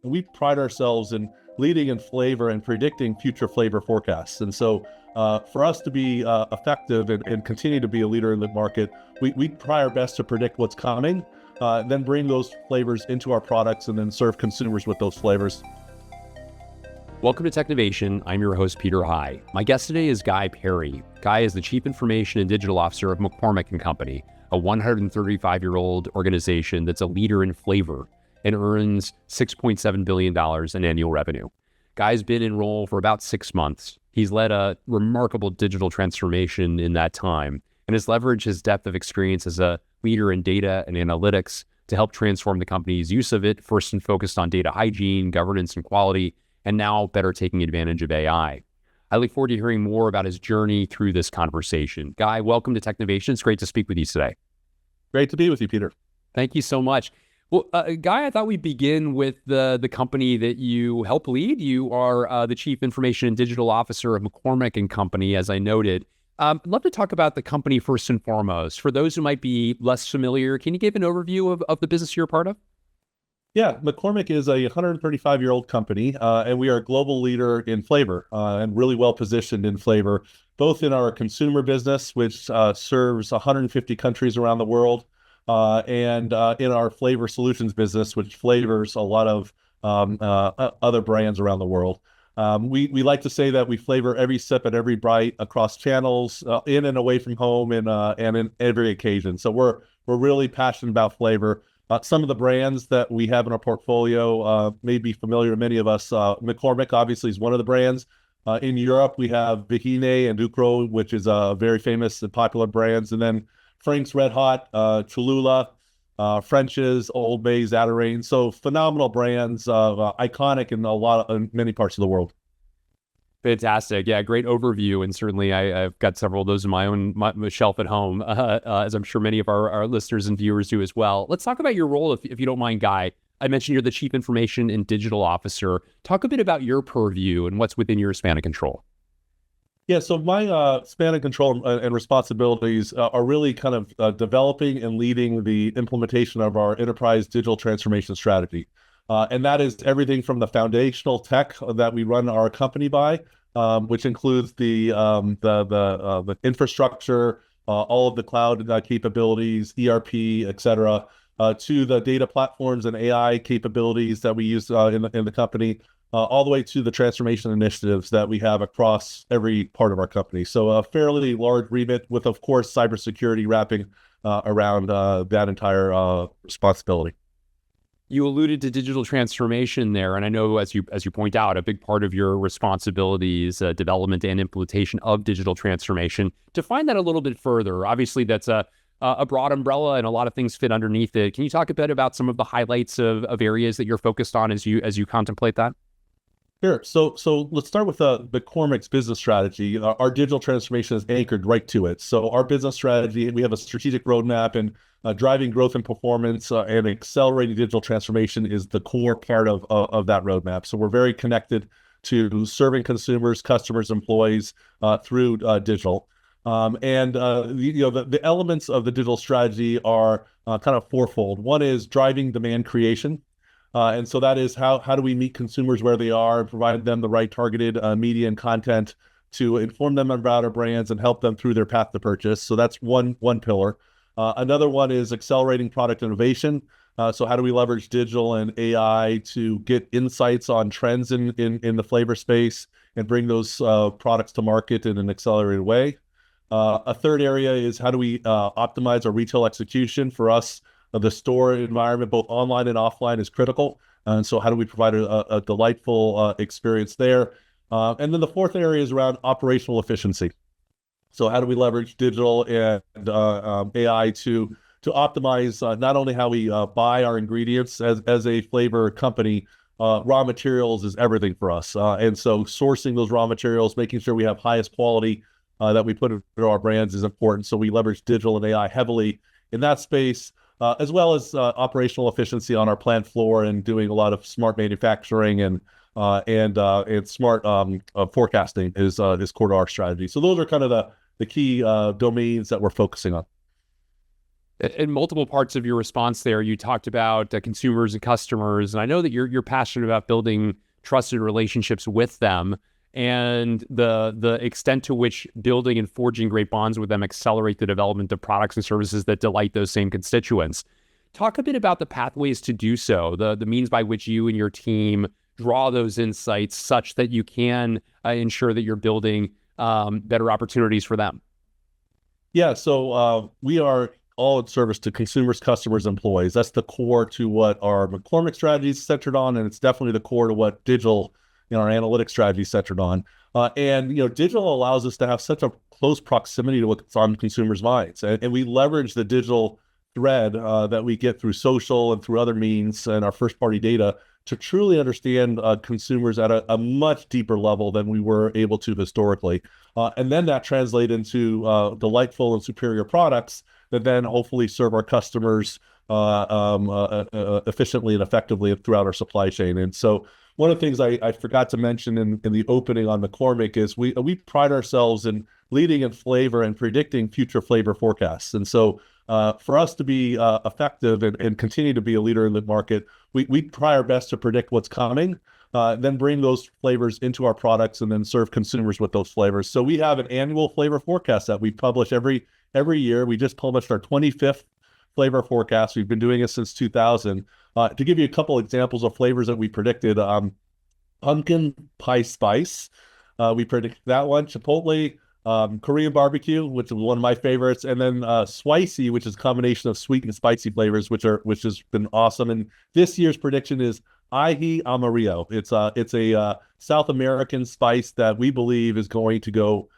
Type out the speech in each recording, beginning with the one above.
we pride ourselves in leading in flavor and predicting future flavor forecasts. And so for us to be effective and continue to be a leader in the market, we try our best to predict what's coming, then bring those flavors into our products and then serve consumers with those flavors. Welcome to Technovation. I'm your host, Peter High. My guest today is Guy Peri. Guy is the Chief Information and Digital Officer of McCormick Company, a 135-year-old organization that's a leader in flavor and earns $6.7 billion in annual revenue. Guy's been in role for about 6 months. He's led a remarkable digital transformation in that time and has leveraged his depth of experience as a leader in data and analytics to help transform the company's use of it, first and focused on data hygiene, governance, and quality, and now better taking advantage of AI. I look forward to hearing more about his journey through this conversation. Guy, welcome to Technovation. It's great to speak with you today. Great to be with you, Peter. Thank you so much. Well, Guy, I thought we'd begin with the company that you help lead. You are the Chief Information and Digital Officer of McCormick Company, as I noted. I'd love to talk about the company first and foremost. For those who might be less familiar, can you give an overview of the business you're a part of? Yeah, McCormick is a 135-year-old company, and we are a global leader in flavor and really well positioned in flavor, both in our consumer business, which serves 150 countries around the world, and in our flavor solutions business, which flavors a lot of other brands around the world. We like to say that we flavor every sip and every bite across channels, in and away from home, and in every occasion. So we're really passionate about flavor. Some of the brands that we have in our portfolio may be familiar to many of us. McCormick obviously is one of the brands. In Europe, we have Vihine and Ducro, which is very famous and popular brands. And then Frank's Red Hot, Cholula, French's, Old Bay, Zatarain. So phenomenal brands, iconic in many parts of the world. Fantastic. Yeah, great overview. And certainly I've got several of those in my own shelf at home, as I'm sure many of our listeners and viewers do as well. Let's talk about your role, if you don't mind, Guy. I mentioned you're the Chief Information and Digital Officer. Talk a bit about your purview and what's within your span of control. Yeah, so my span of control and responsibilities are really kind of developing and leading the implementation of our enterprise digital transformation strategy. And that is everything from the foundational tech that we run our company by, which includes the infrastructure, all of the cloud capabilities, ERP, et cetera, to the data platforms and AI capabilities that we use in the company, all the way to the transformation initiatives that we have across every part of our company. So a fairly large remit with, of course, cybersecurity wrapping around that entire responsibility. You alluded to digital transformation there, and I know, as you point out, a big part of your responsibility is development and implementation of digital transformation. Define that a little bit further. Obviously, that's a broad umbrella, and a lot of things fit underneath it. Can you talk a bit about some of the highlights of areas that you're focused on as you contemplate that? Sure. So let's start with the McCormick's business strategy. Our digital transformation is anchored right to it. So our business strategy, we have a strategic roadmap, and driving growth and performance and accelerating digital transformation is the core part of that roadmap. So we're very connected to serving consumers, customers, employees through digital. The elements of the digital strategy are kind of fourfold. One is driving demand creation. And so that is how do we meet consumers where they are and provide them the right targeted media and content to inform them about our brands and help them through their path to purchase. So that's one pillar. Another one is accelerating product innovation. So how do we leverage digital and AI to get insights on trends in the flavor space and bring those products to market in an accelerated way? A third area is how do we optimize our retail execution? For us, the store environment, both online and offline, is critical. And so how do we provide a delightful experience there? And then the fourth area is around operational efficiency. So how do we leverage digital and AI to optimize not only how we buy our ingredients as a flavor company, raw materials is everything for us. And so sourcing those raw materials, making sure we have highest quality that we put into our brands is important. So we leverage digital and AI heavily in that space. As well as operational efficiency on our plant floor and doing a lot of smart manufacturing and smart forecasting is core to our strategy. So those are kind of the key domains that we're focusing on. In multiple parts of your response there, you talked about consumers and customers, and I know that you're passionate about building trusted relationships with them, and the extent to which building and forging great bonds with them accelerate the development of products and services that delight those same constituents. Talk a bit about the pathways to do so, the means by which you and your team draw those insights such that you can ensure that you're building better opportunities for them. Yeah, so we are all in service to consumers, customers, employees. That's the core to what our McCormick strategy is centered on, and it's definitely the core to what digital, our analytics strategy is centered on. And digital allows us to have such a close proximity to what's on consumers' minds, and we leverage the digital thread that we get through social and through other means and our first-party data to truly understand consumers at a much deeper level than we were able to historically. And then that translates into delightful and superior products that then hopefully serve our customers efficiently and effectively throughout our supply chain. And so one of the things I forgot to mention in the opening on McCormick is we pride ourselves in leading in flavor and predicting future flavor forecasts. And so for us to be effective and continue to be a leader in the market, we try our best to predict what's coming, then bring those flavors into our products and then serve consumers with those flavors. So we have an annual flavor forecast that we publish every year. We just published our 25th flavor forecast. We've been doing it since 2000. To give you a couple examples of flavors that we predicted, pumpkin pie spice, we predicted that one. Chipotle, Korean barbecue, which is one of my favorites, and then spicy, which is a combination of sweet and spicy flavors, which has been awesome. And this year's prediction is ají amarillo. It's a South American spice that we believe is going to go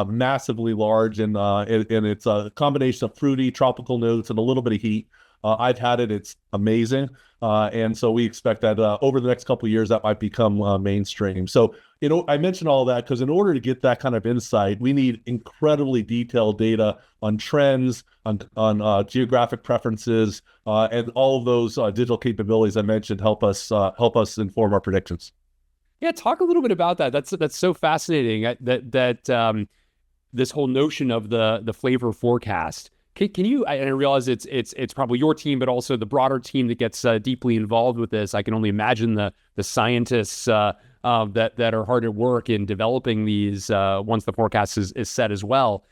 massively large, and it's a combination of fruity, tropical notes and a little bit of heat. I've had it; it's amazing, and so we expect that over the next couple of years that might become mainstream. So, I mentioned all that because in order to get that kind of insight, we need incredibly detailed data on trends, on geographic preferences, and all of those digital capabilities I mentioned help us inform our predictions. Yeah, talk a little bit about that. That's so fascinating. This whole notion of the flavor forecast. Can you? I realize it's probably your team, but also the broader team that gets deeply involved with this. I can only imagine the scientists that are hard at work in developing these once the forecast is set as well.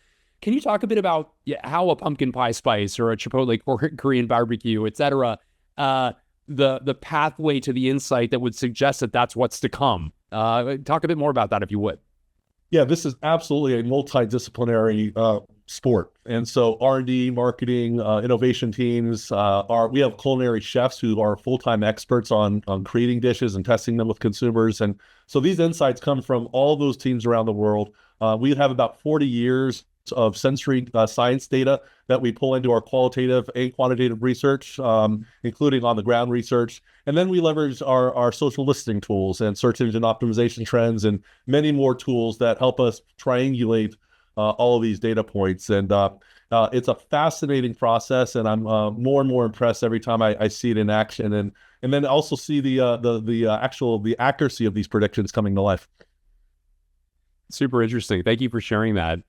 Can you talk a bit about how a pumpkin pie spice or a Chipotle Korean barbecue, et cetera, the pathway to the insight that would suggest that that's what's to come? Talk a bit more about that if you would. Yeah, this is absolutely a multidisciplinary sport. And so R&D, marketing, innovation teams, we have culinary chefs who are full-time experts on creating dishes and testing them with consumers. And so these insights come from all those teams around the world. We have about 40 years of sensory science data that we pull into our qualitative and quantitative research, including on-the-ground research. And then we leverage our social listening tools and search engine optimization trends and many more tools that help us triangulate all of these data points. And it's a fascinating process, and I'm more and more impressed every time I see it in action, and then also see the accuracy of these predictions coming to life. Super interesting. Thank you for sharing that.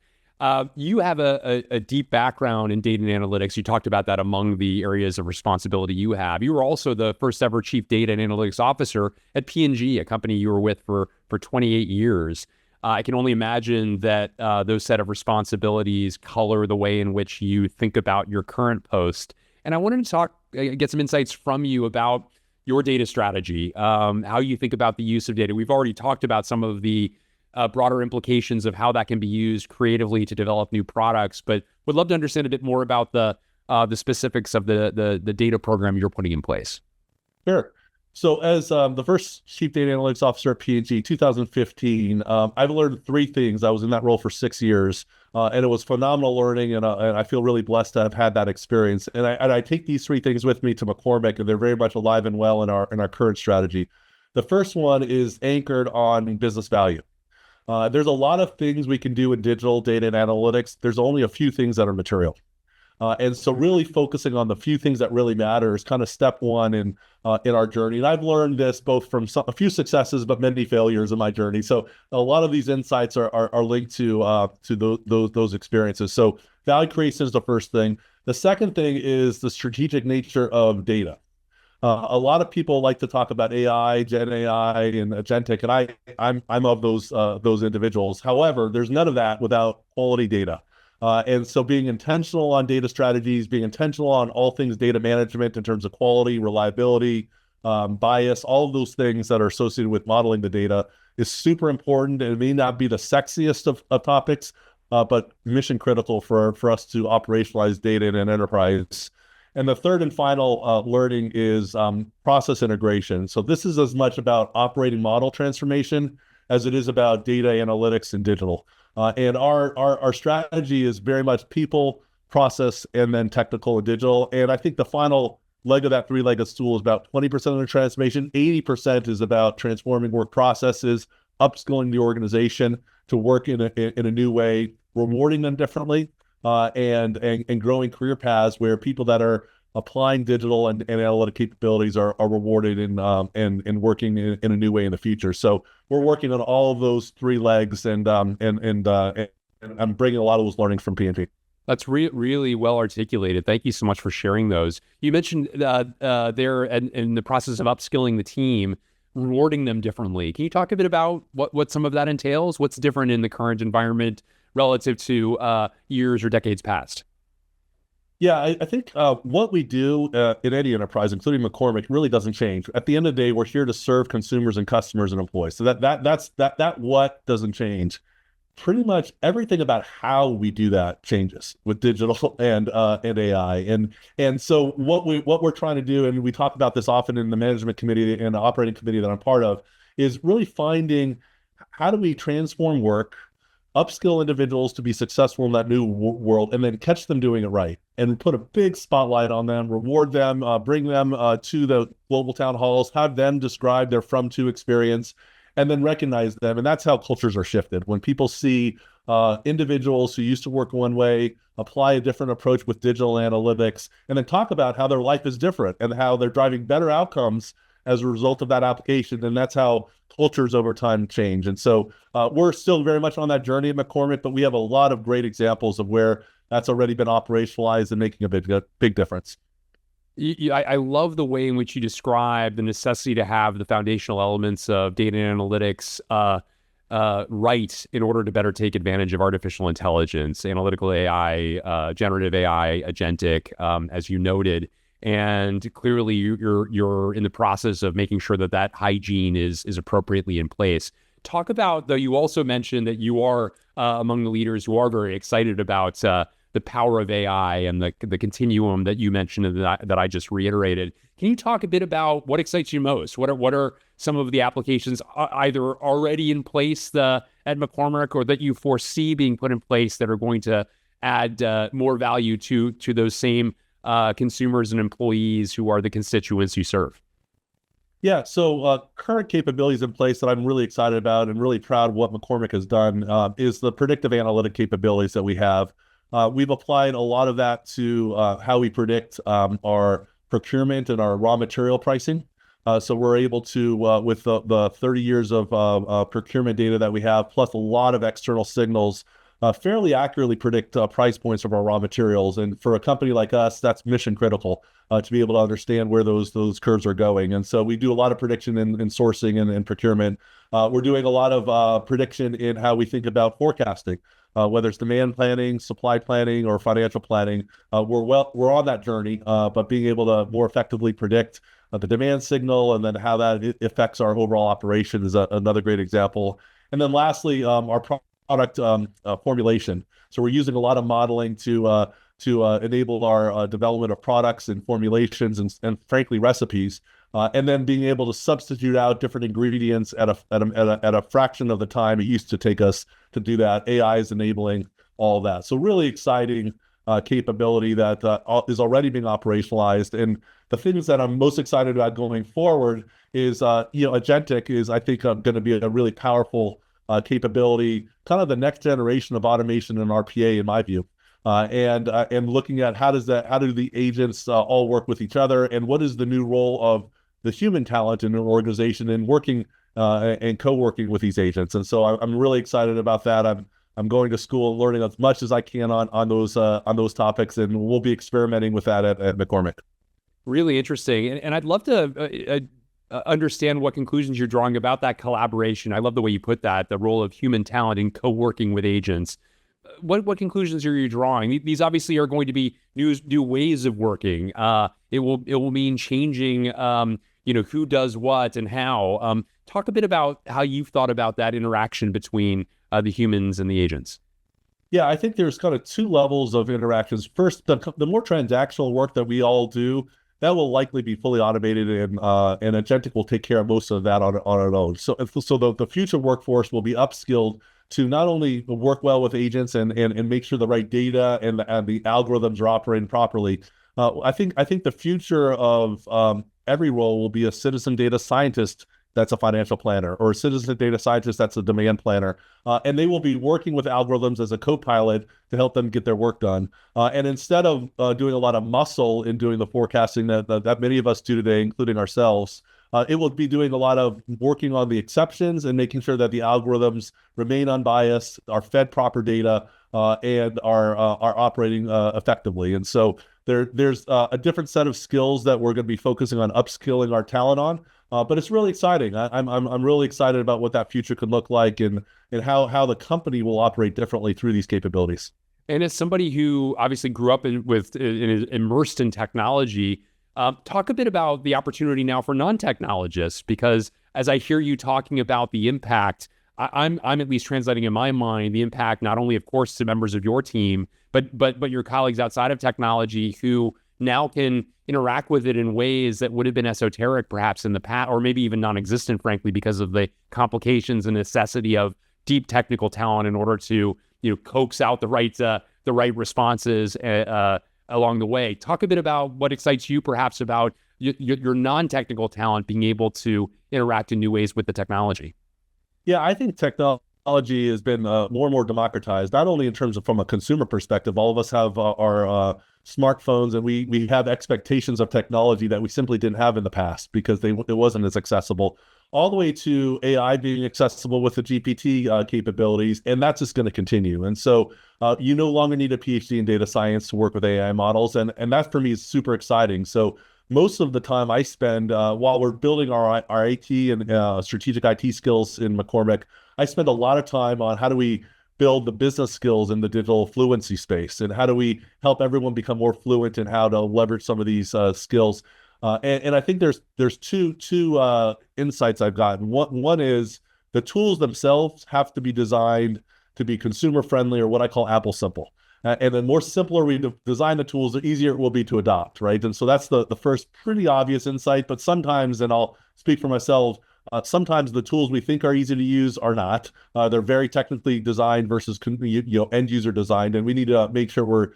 You have a deep background in data and analytics. You talked about that among the areas of responsibility you have. You were also the first ever chief data and analytics officer at P&G, a company you were with for 28 years. I can only imagine that those set of responsibilities color the way in which you think about your current post. And I wanted to get some insights from you about your data strategy, how you think about the use of data. We've already talked about some of the broader implications of how that can be used creatively to develop new products, but would love to understand a bit more about the specifics of the data program you're putting in place. Sure. So as the first chief data analytics officer at P&G, 2015, I've learned three things. I was in that role for 6 years, and it was phenomenal learning, and I feel really blessed to have had that experience. And I take these three things with me to McCormick, and they're very much alive and well in our current strategy. The first one is anchored on business value. There's a lot of things we can do in digital data and analytics. There's only a few things that are material. And so really focusing on the few things that really matter is kind of step one in our journey. And I've learned this both from a few successes, but many failures in my journey. So a lot of these insights are linked to those experiences. So value creation is the first thing. The second thing is the strategic nature of data. A lot of people like to talk about AI, Gen AI, and agentic, and I'm of those individuals. However, there's none of that without quality data. And so being intentional on data strategies, being intentional on all things data management in terms of quality, reliability, bias, all of those things that are associated with modeling the data is super important. And it may not be the sexiest of topics, but mission critical for us to operationalize data in an enterprise. And the third and final learning is process integration. So this is as much about operating model transformation as it is about data analytics and digital. And our strategy is very much people, process, and then technical and digital. And I think the final leg of that three-legged stool is about 20% of the transformation. 80% is about transforming work processes, upskilling the organization to work in a new way, rewarding them differently, and growing career paths where people that are applying digital and analytic capabilities are rewarded and working in a new way in the future. So we're working on all of those three legs, and I'm bringing a lot of those learnings from P&P. That's really well articulated. Thank you so much for sharing those. You mentioned there in the process of upskilling the team, rewarding them differently. Can you talk a bit about what some of that entails? What's different in the current environment relative to years or decades past? Yeah, I think what we do in any enterprise, including McCormick, really doesn't change. At the end of the day, we're here to serve consumers and customers and employees. So that what doesn't change. Pretty much everything about how we do that changes with digital and AI. And so what we're trying to do, and we talk about this often in the management committee and the operating committee that I'm part of, is really finding how do we transform work, upskill individuals to be successful in that new world, and then catch them doing it right, and put a big spotlight on them, reward them, bring them to the global town halls, have them describe their from-to experience, and then recognize them. And that's how cultures are shifted. When people see individuals who used to work one way, apply a different approach with digital analytics, and then talk about how their life is different and how they're driving better outcomes as a result of that application. And that's how cultures over time change. And so we're still very much on that journey at McCormick, but we have a lot of great examples of where that's already been operationalized and making a big difference. I love the way in which you describe the necessity to have the foundational elements of data and analytics right in order to better take advantage of artificial intelligence, analytical AI, generative AI, agentic, as you noted. And clearly, you're in the process of making sure that hygiene is appropriately in place. Talk about, though, you also mentioned that you are among the leaders who are very excited about the power of AI and the continuum that you mentioned and that I just reiterated. Can you talk a bit about what excites you most? What are some of the applications either already in place at McCormick or that you foresee being put in place that are going to add more value to those same consumers and employees who are the constituents you serve? Yeah, so current capabilities in place that I'm really excited about and really proud of what McCormick has done is the predictive analytic capabilities that we have. We've applied a lot of that to how we predict our procurement and our raw material pricing. So we're able to, with the 30 years of procurement data that we have, plus a lot of external signals, fairly accurately predict price points of our raw materials. And for a company like us, that's mission critical to be able to understand where those curves are going. And so we do a lot of prediction in sourcing and procurement. We're doing a lot of prediction in how we think about forecasting. Whether it's demand planning, supply planning, or financial planning, we're on that journey. But being able to more effectively predict the demand signal and then how that affects our overall operation is another great example. And then lastly, our product formulation. So we're using a lot of modeling to enable our development of products and formulations and frankly recipes. And then being able to substitute out different ingredients at a fraction of the time it used to take us to do that. AI is enabling all of that. So really exciting capability that is already being operationalized. And the things that I'm most excited about going forward is, agentic is, I think, going to be a really powerful capability, kind of the next generation of automation and RPA, in my view. And looking at how do the agents all work with each other, and what is the new role of the human talent in an organization in working and co-working with these agents. And so I'm really excited about that. I'm going to school and learning as much as I can on those topics, and we'll be experimenting with that at McCormick. Really interesting. And I'd love to understand what conclusions you're drawing about that collaboration. I love the way you put that, the role of human talent in co-working with agents. What conclusions are you drawing? These obviously are going to be new ways of working. It will mean changing, who does what and how. Talk a bit about how you've thought about that interaction between the humans and the agents. Yeah, I think there's kind of two levels of interactions. First, the more transactional work that we all do, that will likely be fully automated, and agentic will take care of most of that on its own. So the future workforce will be upskilled to not only work well with agents and make sure the right data and the algorithms are operating properly. I think the future of every role will be a citizen data scientist that's a financial planner, or a citizen data scientist that's a demand planner. And they will be working with algorithms as a co-pilot to help them get their work done. And instead of doing a lot of muscle in doing the forecasting that many of us do today, including ourselves, it will be doing a lot of working on the exceptions and making sure that the algorithms remain unbiased, are fed proper data, and are operating effectively. And so there's a different set of skills that we're going to be focusing on upskilling our talent on. But it's really exciting. I'm really excited about what that future could look like, and how the company will operate differently through these capabilities. And as somebody who obviously grew up immersed in technology, talk a bit about the opportunity now for non-technologists, because as I hear you talking about the impact, I'm at least translating in my mind the impact not only, of course, to members of your team, but your colleagues outside of technology who now can interact with it in ways that would have been esoteric perhaps in the past, or maybe even non-existent, frankly, because of the complications and necessity of deep technical talent in order to coax out the right responses along the way. Talk a bit about what excites you perhaps about your non-technical talent being able to interact in new ways with the technology. Yeah, I think technology has been more and more democratized, not only in terms of from a consumer perspective. All of us have our smartphones, and we have expectations of technology that we simply didn't have in the past because it wasn't as accessible, all the way to AI being accessible with the GPT capabilities, and that's just going to continue. And so you no longer need a PhD in data science to work with AI models, and that for me is super exciting. So most of the time I spend while we're building our IT and strategic IT skills in McCormick, I spend a lot of time on how do we build the business skills in the digital fluency space, and how do we help everyone become more fluent in how to leverage some of these skills. And I think there's two insights I've gotten. One is the tools themselves have to be designed to be consumer friendly, or what I call Apple simple. And the more simpler we design the tools, the easier it will be to adopt, right? And so that's the first pretty obvious insight. But sometimes, and I'll speak for myself, sometimes the tools we think are easy to use are not. They're very technically designed versus end user designed, and we need to make sure we're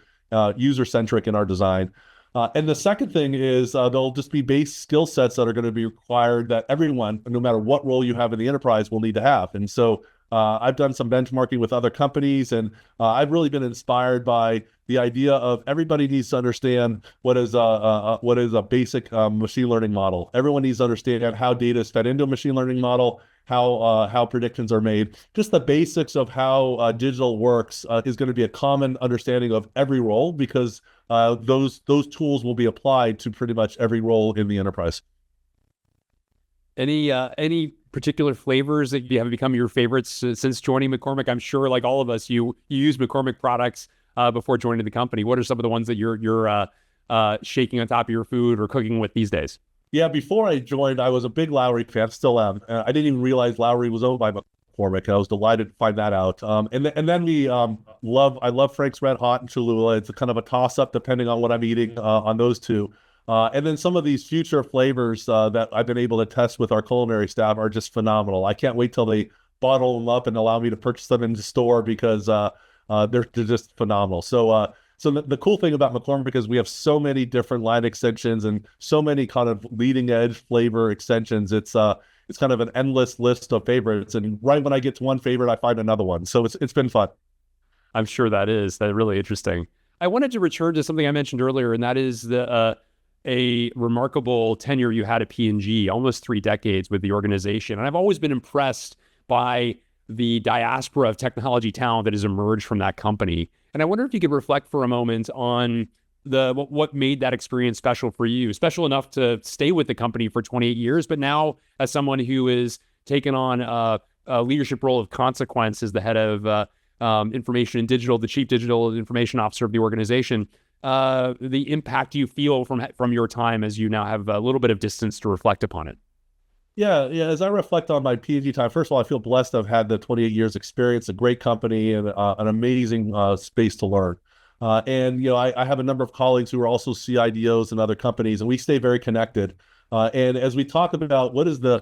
user centric in our design. And the second thing is there'll just be base skill sets that are going to be required that everyone, no matter what role you have in the enterprise, will need to have. And so I've done some benchmarking with other companies, and I've really been inspired by the idea of everybody needs to understand what is a basic machine learning model. Everyone needs to understand how data is fed into a machine learning model, how predictions are made. Just the basics of how digital works is going to be a common understanding of every role, because those tools will be applied to pretty much every role in the enterprise. Any particular flavors that have become your favorites since joining McCormick? I'm sure, like all of us, you use McCormick products before joining the company. What are some of the ones that you're shaking on top of your food or cooking with these days? Yeah, before I joined, I was a big Lowry fan, still am. I didn't even realize Lowry was owned by McCormick. I was delighted to find that out. And then I love Frank's Red Hot and Cholula. It's a kind of a toss-up depending on what I'm eating on those two. And then some of these future flavors that I've been able to test with our culinary staff are just phenomenal. I can't wait till they bottle them up and allow me to purchase them in the store, because they're just phenomenal. So the cool thing about McCormick is we have so many different line extensions and so many kind of leading edge flavor extensions. It's kind of an endless list of favorites, and right when I get to one favorite, I find another one. So it's been fun. I'm sure that's really interesting. I wanted to return to something I mentioned earlier, and that is a remarkable tenure you had at P&G, almost 3 decades with the organization. And I've always been impressed by the diaspora of technology talent that has emerged from that company. And I wonder if you could reflect for a moment on what made that experience special for you, special enough to stay with the company for 28 years, but now as someone who is taken on a leadership role of consequence as the head of information and digital, the chief digital information officer of the organization, the impact you feel from your time as you now have a little bit of distance to reflect upon it. Yeah. As I reflect on my P&G time, first of all, I feel blessed to have had the 28 years experience, a great company, and an amazing space to learn. And I have a number of colleagues who are also CIDOs in other companies, and we stay very connected. And as we talk about what is the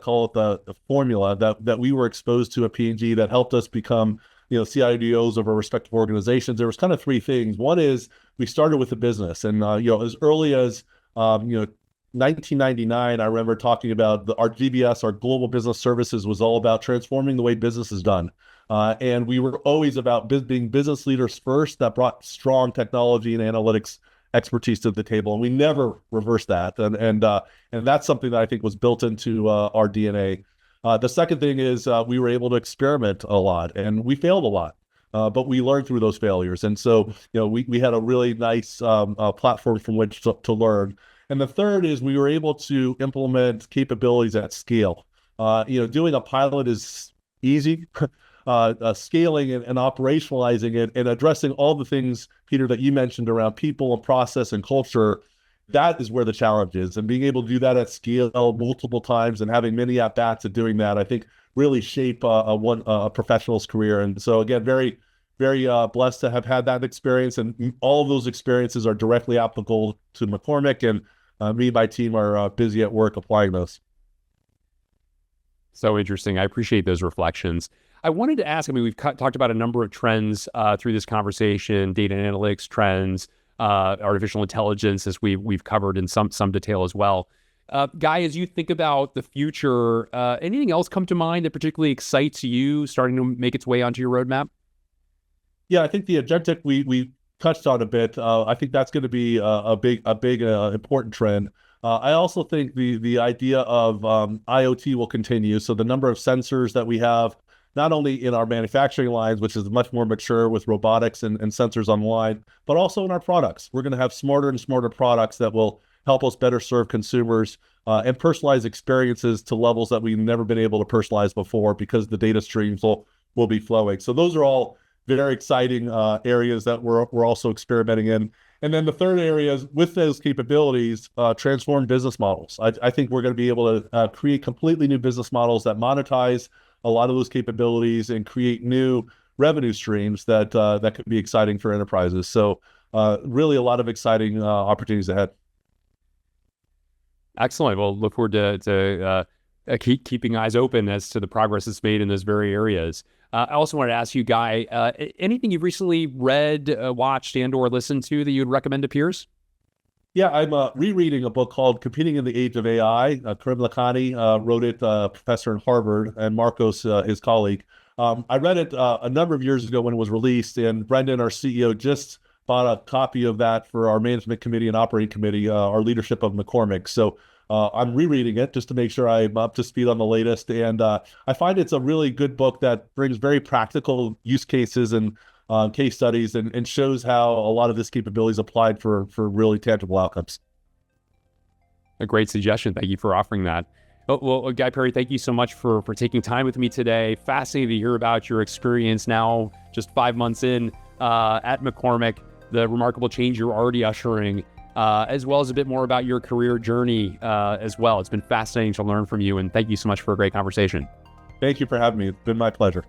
formula that we were exposed to at P&G that helped us become CIDOs of our respective organizations, there was kind of three things. One is we started with the business, and as early as 1999, I remember talking about our GBS, our Global Business Services, was all about transforming the way business is done. And we were always about being business leaders first that brought strong technology and analytics expertise to the table. And we never reversed that. And that's something that I think was built into our DNA. The second thing is we were able to experiment a lot, and we failed a lot. But we learned through those failures. And so, we had a really nice platform from which to learn. And the third is we were able to implement capabilities at scale. Doing a pilot is easy. Scaling and operationalizing it and addressing all the things, Peter, that you mentioned around people and process and culture, that is where the challenge is. And being able to do that at scale multiple times and having many at-bats at doing that, I think really shape a professional's career. And so again, very, very blessed to have had that experience. And all of those experiences are directly applicable to McCormick, and me and my team are busy at work applying those. So interesting. I appreciate those reflections. I wanted to ask, we've talked about a number of trends through this conversation, data analytics trends, artificial intelligence, as we've covered in some detail as well. Guy, as you think about the future, anything else come to mind that particularly excites you starting to make its way onto your roadmap? Yeah, I think the agentic we touched on a bit. I think that's going to be a big important trend. I also think the idea of IoT will continue. So the number of sensors that we have, not only in our manufacturing lines, which is much more mature with robotics and sensors online, but also in our products. We're going to have smarter and smarter products that will help us better serve consumers and personalize experiences to levels that we've never been able to personalize before because the data streams will be flowing. So those are all very exciting areas that we're also experimenting in. And then the third area is, with those capabilities, transform business models. I think we're going to be able to create completely new business models that monetize a lot of those capabilities and create new revenue streams that could be exciting for enterprises. So really a lot of exciting opportunities ahead. Excellent. Well, look forward to keeping eyes open as to the progress that's made in those very areas. I also wanted to ask you, Guy, anything you've recently read, watched, and or listened to that you'd recommend to peers? Yeah, I'm rereading a book called Competing in the Age of AI. Karim Lakhani wrote it, professor in Harvard, and Marcos, his colleague. I read it a number of years ago when it was released, and Brendan, our CEO, just bought a copy of that for our management committee and operating committee, our leadership of McCormick. So I'm rereading it just to make sure I'm up to speed on the latest. And I find it's a really good book that brings very practical use cases and case studies and shows how a lot of this capability is applied for really tangible outcomes. A great suggestion. Thank you for offering that. Well, Guy Peri, thank you so much for taking time with me today. Fascinating to hear about your experience now, just 5 months in at McCormick, the remarkable change you're already ushering, as well as a bit more about your career journey as well. It's been fascinating to learn from you, and thank you so much for a great conversation. Thank you for having me. It's been my pleasure.